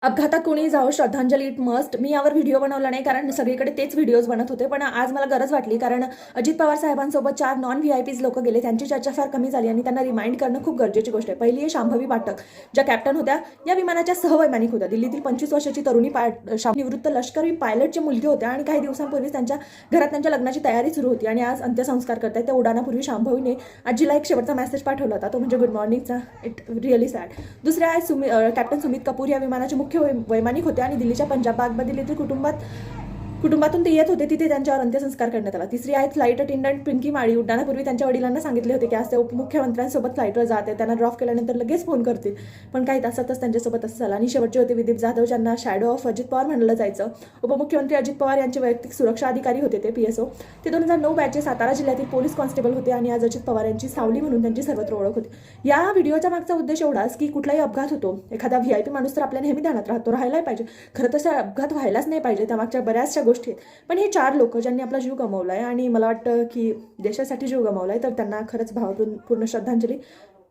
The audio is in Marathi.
अपघातात कोणी जावं, श्रद्धांजली इट मस्ट. मी यावर व्हिडिओ बनवला नाही कारण सगळीकडे तेच व्हिडिओज बनत होते. पण आज मला गरज वाटली कारण अजित पवार साहेबांसोबत 4 नॉन व्हीआयपीज लोक गेले. त्यांची चर्चा फार कमी झाली आणि त्यांना रिमाइंड करणं खूप गरजेची गोष्ट आहे. पहिली आहे शांभवी पाठक, ज्या कॅप्टन होत्या. या विमानाच्या सहवैमानिक होत्या. दिल्लीतील 25 वर्षाची तरुणी निवृत्त लष्करी पायलटची मुलगी होत्या आणि काही दिवसांपूर्वी त्यांच्या घरात त्यांच्या लग्नाची तयारी सुरू होती आणि आज अंत्यसंस्कार करतायत. त्या उडाणापूर्वी शांभवीने आजीला एक शेवटचा मेसेज पाठवला होता, तो म्हणजे गुड मॉर्निंगचा. It really sad. दुसऱ्या आहे कॅप्टन सुमित कपूर. या विमानाचे मुख्य वैमानिक होते आणि दिल्लीच्या पंजाब बागमधील येथील कुटुंबातून ते येत होते. तिथे त्यांच्यावर अंत्यसंस्कार करण्यात आला. तिसरी आहेत फ्लाईट अटेंडंट पिंकी माळी. उड्डाणापूर्वी त्यांच्या वडिलांना सांगितले होते की आज ते उपमुख्यमंत्र्यांसोबत फ्लाईटवर जात आहे, त्यांना ड्रॉप केल्यानंतर लगेच फोन करतील. पण काही तासातच त्यांच्यासोबत असं झालं. आणि शेवटचे होते विदीप जाधव, ज्यांना शॅडो ऑफ अजित पवार म्हणलं जायचं. उपमुख्यमंत्री अजित पवार यांचे वैयक्तिक सुरक्षा अधिकारी होते ते PSO. ते 2009 बॅचचे सातारा जिल्ह्यातील पोलीस कॉन्स्टेबल होते आणि आज अजित पवार यांची सावली म्हणून त्यांची सर्वत्र ओळख होती. या व्हिडिओच्या मागचा उद्देश एवढाच की कुठलाही अपघात होतो, एखादा VIP माणूस तर आपल्या नेहमी ध्यानात राहतो, राहायलाही पाहिजे. खरं तर अपघात व्हायलाच नाही पाहिजे, त्यामागच्या बऱ्याचशा गोष्टी आहेत. पण हे 4 लोक ज्यांनी आपला जीव गमावलाय आणि मला वाटतं की देशासाठी जीव गमावलाय, तर त्यांना खरंच भावपूर्ण श्रद्धांजली.